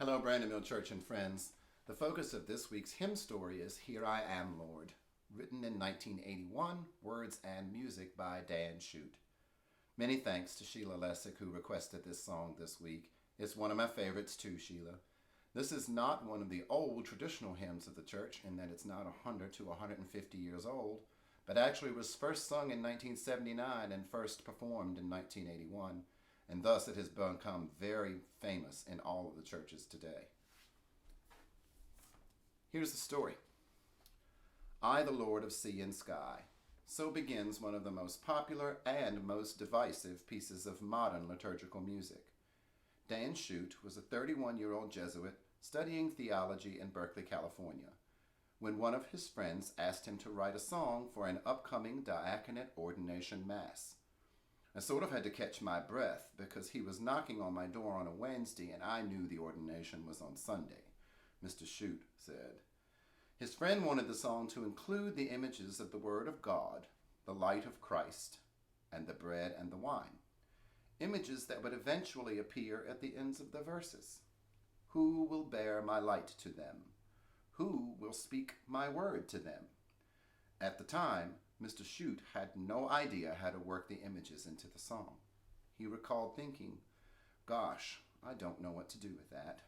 Hello, Brandon Mill Church and friends. The focus of this week's hymn story is Here I Am, Lord, written in 1981, words and music by Dan Shute. Many thanks to Sheila Lessick, who requested this song this week. It's one of my favorites too, Sheila. This is not one of the old traditional hymns of the church in that it's not 100 to 150 years old, but actually was first sung in 1979 and first performed in 1981. And thus it has become very famous in all of the churches today. Here's the story. I, the Lord of sea and sky. So begins one of the most popular and most divisive pieces of modern liturgical music. Dan Shute was a 31-year-old Jesuit studying theology in Berkeley, California, when one of his friends asked him to write a song for an upcoming diaconate ordination mass. I sort of had to catch my breath because he was knocking on my door on a Wednesday and I knew the ordination was on Sunday, Mr. Shute said. His friend wanted the song to include the images of the Word of God, the light of Christ, and the bread and the wine, images that would eventually appear at the ends of the verses. Who will bear my light to them? Who will speak my word to them? At the time, Mr. Shute had no idea how to work the images into the song. He recalled thinking, gosh, I don't know what to do with that.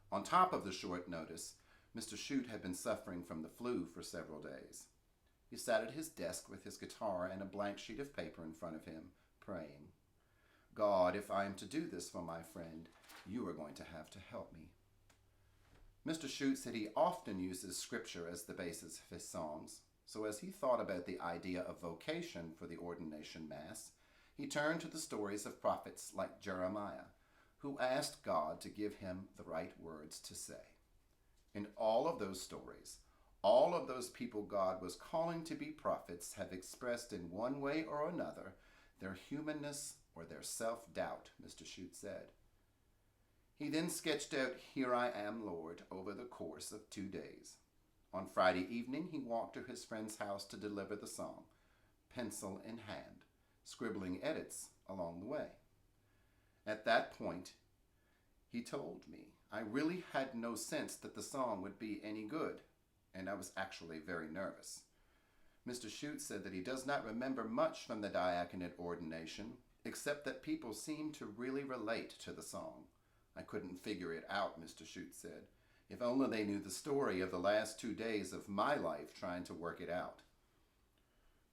On top of the short notice, Mr. Shute had been suffering from the flu for several days. He sat at his desk with his guitar and a blank sheet of paper in front of him, praying, God, if I am to do this for my friend, you are going to have to help me. Mr. Shute said he often uses scripture as the basis of his songs. So as he thought about the idea of vocation for the ordination mass, he turned to the stories of prophets like Jeremiah, who asked God to give him the right words to say. In all of those stories, all of those people God was calling to be prophets have expressed in one way or another their humanness or their self-doubt, Mr. Shute said. He then sketched out Here I Am, Lord over the course of 2 days. On Friday evening, he walked to his friend's house to deliver the song, pencil in hand, scribbling edits along the way. At that point, he told me, I really had no sense that the song would be any good, and I was actually very nervous. Mr. Shute said that he does not remember much from the diaconate ordination, except that people seemed to really relate to the song. I couldn't figure it out, Mr. Shute said. If only they knew the story of the last 2 days of my life trying to work it out.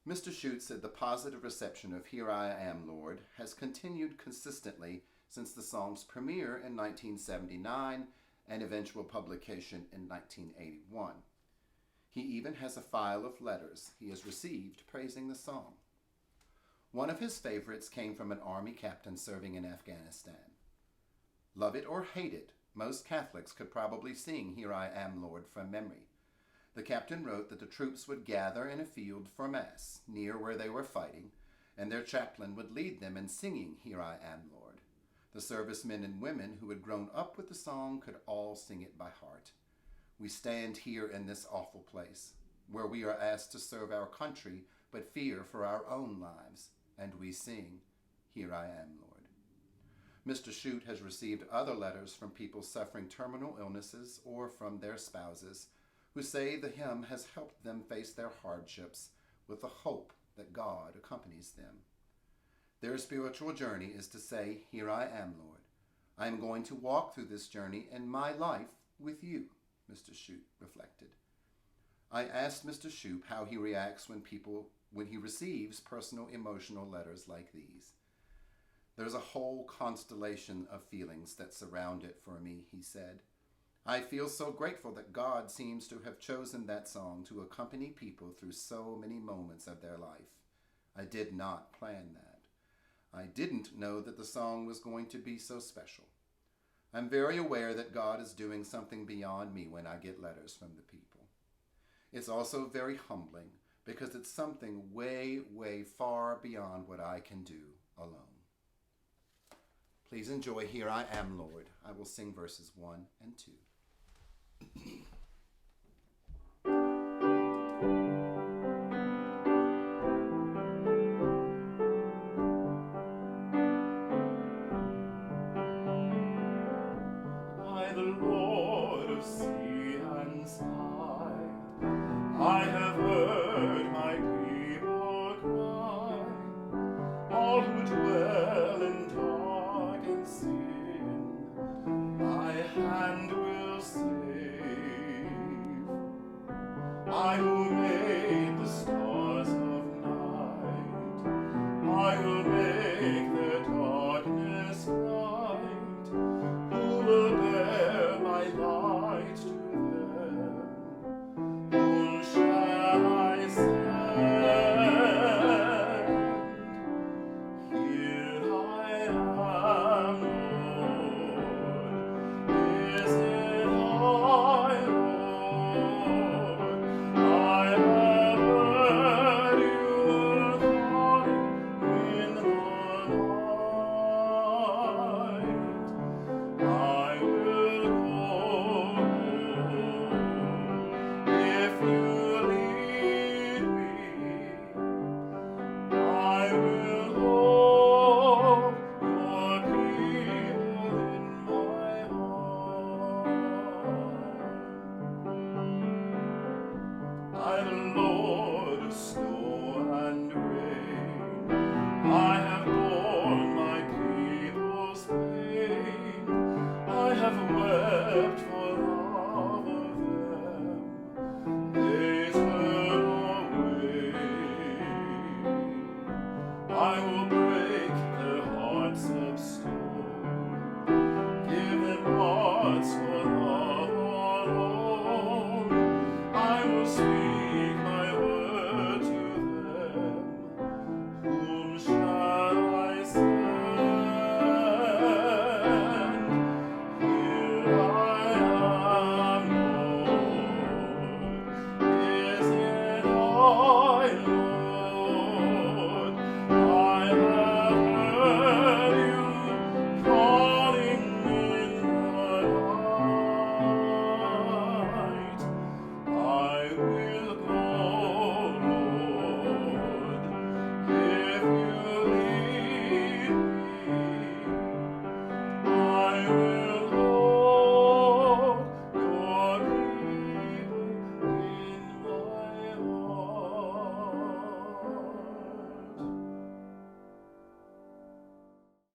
Mr. Shute said the positive reception of Here I Am, Lord has continued consistently since the song's premiere in 1979 and eventual publication in 1981. He even has a file of letters he has received praising the song. One of his favorites came from an army captain serving in Afghanistan. Love it or hate it, most Catholics could probably sing Here I Am, Lord from memory. The captain wrote that the troops would gather in a field for Mass, near where they were fighting, and their chaplain would lead them in singing Here I Am, Lord. The servicemen and women who had grown up with the song could all sing it by heart. We stand here in this awful place, where we are asked to serve our country, but fear for our own lives, and we sing, Here I Am, Lord. Mr. Shute has received other letters from people suffering terminal illnesses or from their spouses who say the hymn has helped them face their hardships with the hope that God accompanies them. Their spiritual journey is to say, Here I am, Lord. I am going to walk through this journey in my life with you, Mr. Shute reflected. I asked Mr. Shute how he reacts when he receives personal emotional letters like these. There's a whole constellation of feelings that surround it for me, he said. I feel so grateful that God seems to have chosen that song to accompany people through so many moments of their life. I did not plan that. I didn't know that the song was going to be so special. I'm very aware that God is doing something beyond me when I get letters from the people. It's also very humbling because it's something way, way far beyond what I can do alone. Please enjoy Here I Am, Lord. I will sing verses 1 and 2. I, the Lord of sea and sky, I have heard my people cry, all who dwell in dark and sin, my hand will save. I who made the stars of night, I will make their darkness bright. Who will bear my light to them? Whom shall I send? Here I am, Lord. Is it I, Lord? I have heard you cry in the night. I will go if you lead me. I will hold your people in my heart. I, the Lord of snow and rain, I have borne my people's pain. I have wept for love of them. They turn away. I will break their hearts of stone, give them hearts for love alone. I will speak my word to them. Whom shall I send? Here